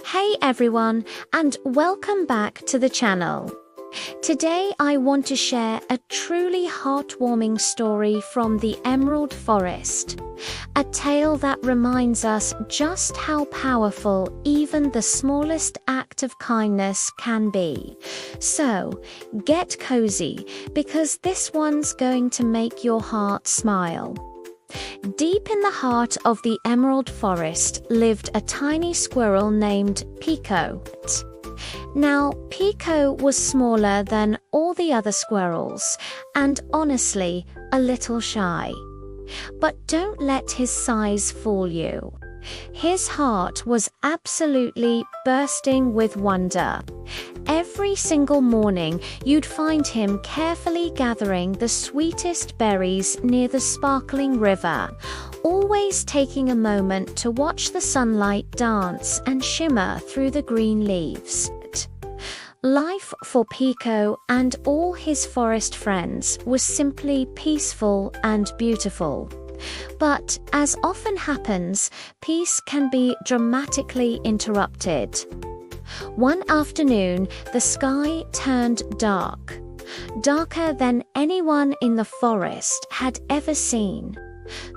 Hey everyone, and welcome back to the channel. Today I want to share a truly heartwarming story from the Emerald Forest. A tale that reminds us just how powerful even the smallest act of kindness can be. So, get cozy, because this one's going to make your heart smile. Deep in the heart of the Emerald Forest lived a tiny squirrel named Pico. Now, Pico was smaller than all the other squirrels, and honestly, a little shy. But don't let his size fool you. His heart was absolutely bursting with wonder. Every single morning, you'd find him carefully gathering the sweetest berries near the sparkling river, always taking a moment to watch the sunlight dance and shimmer through the green leaves. Life for Pico and all his forest friends was simply peaceful and beautiful. But, as often happens, peace can be dramatically interrupted. One afternoon, the sky turned dark, darker than anyone in the forest had ever seen.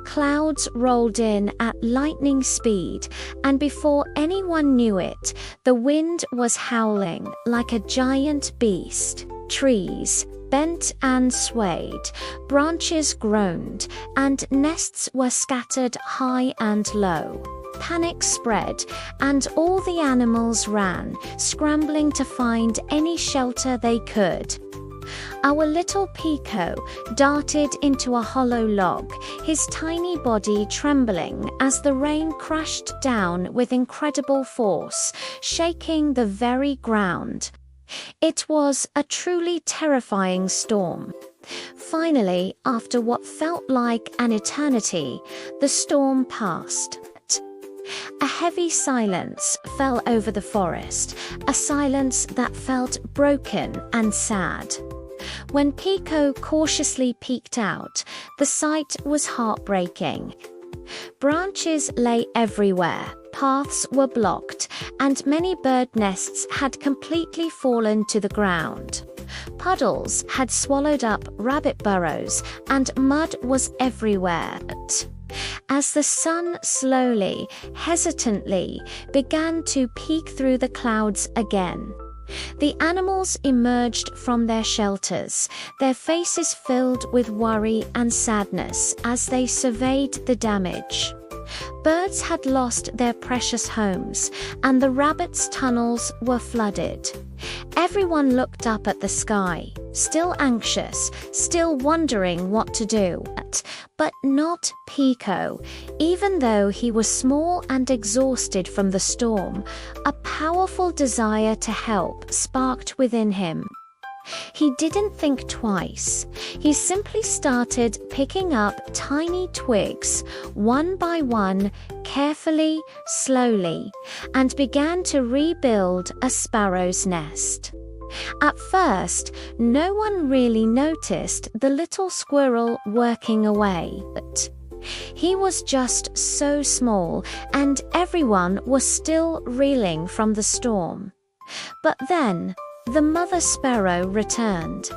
Clouds rolled in at lightning speed, and before anyone knew it, the wind was howling like a giant beast. Trees bent and swayed, branches groaned, and nests were scattered high and low. Panic spread, and all the animals ran, scrambling to find any shelter they could. Our little Pico darted into a hollow log, his tiny body trembling as the rain crashed down with incredible force, shaking the very ground. It was a truly terrifying storm. Finally, after what felt like an eternity, the storm passed. A heavy silence fell over the forest, a silence that felt broken and sad. When Pico cautiously peeked out, the sight was heartbreaking. Branches lay everywhere, paths were blocked, and many bird nests had completely fallen to the ground. Puddles had swallowed up rabbit burrows, and mud was everywhere. As the sun slowly, hesitantly, began to peek through the clouds again, the animals emerged from their shelters, their faces filled with worry and sadness as they surveyed the damage. Birds had lost their precious homes, and the rabbits' tunnels were flooded. Everyone looked up at the sky, still anxious, still wondering what to do. But not Pico. Even though he was small and exhausted from the storm, a powerful desire to help sparked within him. He didn't think twice. He simply started picking up tiny twigs, one by one, carefully, slowly, and began to rebuild a sparrow's nest. At first, no one really noticed the little squirrel working away. He was just so small, and everyone was still reeling from the storm. But then, the mother sparrow returned.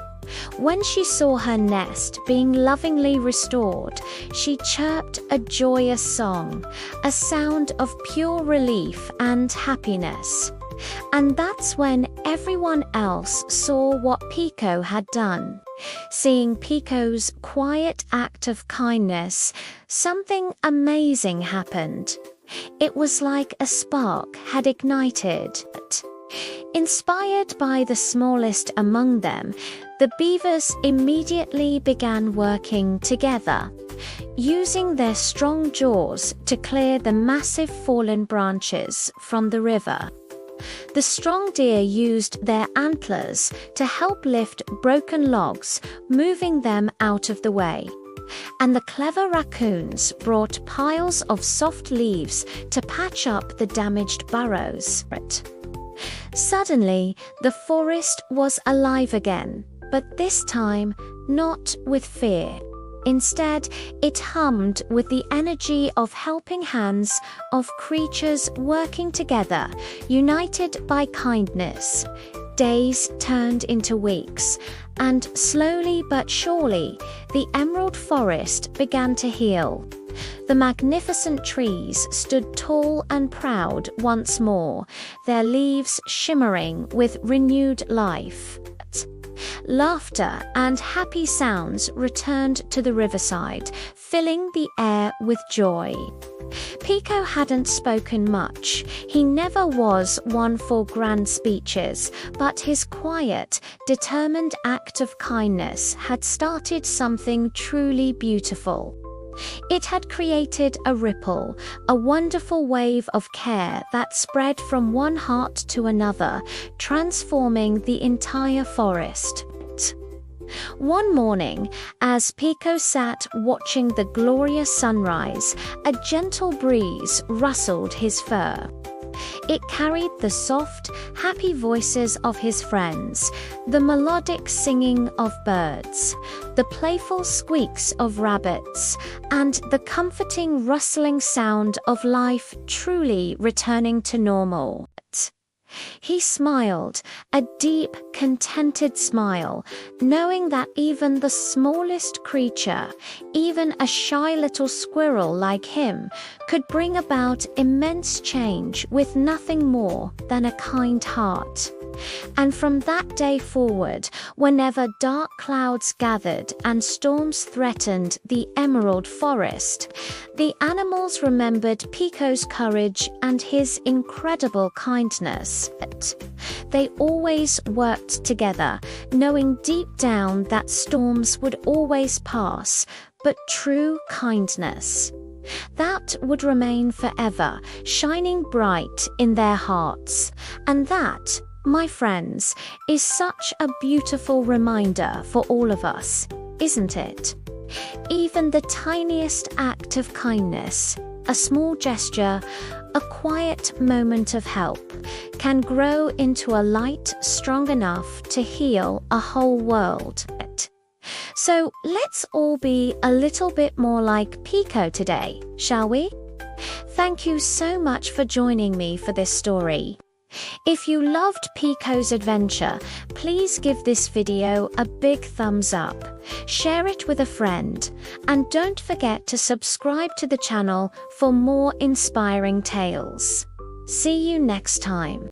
When she saw her nest being lovingly restored, she chirped a joyous song, a sound of pure relief and happiness. And that's when everyone else saw what Pico had done. Seeing Pico's quiet act of kindness, something amazing happened. It was like a spark had ignited. Inspired by the smallest among them, the beavers immediately began working together, using their strong jaws to clear the massive fallen branches from the river. The strong deer used their antlers to help lift broken logs, moving them out of the way. And the clever raccoons brought piles of soft leaves to patch up the damaged burrows. Suddenly, the forest was alive again, but this time not with fear. Instead, it hummed with the energy of helping hands, of creatures working together, united by kindness. Days turned into weeks, and slowly but surely, the emerald forest began to heal. The magnificent trees stood tall and proud once more, their leaves shimmering with renewed life. Laughter and happy sounds returned to the riverside, filling the air with joy. Pico hadn't spoken much. He never was one for grand speeches, but his quiet, determined act of kindness had started something truly beautiful. It had created a ripple, a wonderful wave of care that spread from one heart to another, transforming the entire forest. One morning, as Pico sat watching the glorious sunrise, a gentle breeze rustled his fur. It carried the soft, happy voices of his friends, the melodic singing of birds, the playful squeaks of rabbits, and the comforting rustling sound of life truly returning to normal. He smiled, a deep, contented smile, knowing that even the smallest creature, even a shy little squirrel like him, could bring about immense change with nothing more than a kind heart. And from that day forward, whenever dark clouds gathered and storms threatened the emerald forest, the animals remembered Pico's courage and his incredible kindness. They always worked together, knowing deep down that storms would always pass, but true kindness, that would remain forever, shining bright in their hearts. And that, my friends, is such a beautiful reminder for all of us, isn't it? Even the tiniest act of kindness, a small gesture, a quiet moment of help, can grow into a light strong enough to heal a whole world. So let's all be a little bit more like Pico today, shall we? Thank you so much for joining me for this story. If you loved Pico's adventure, please give this video a big thumbs up, share it with a friend, and don't forget to subscribe to the channel for more inspiring tales. See you next time.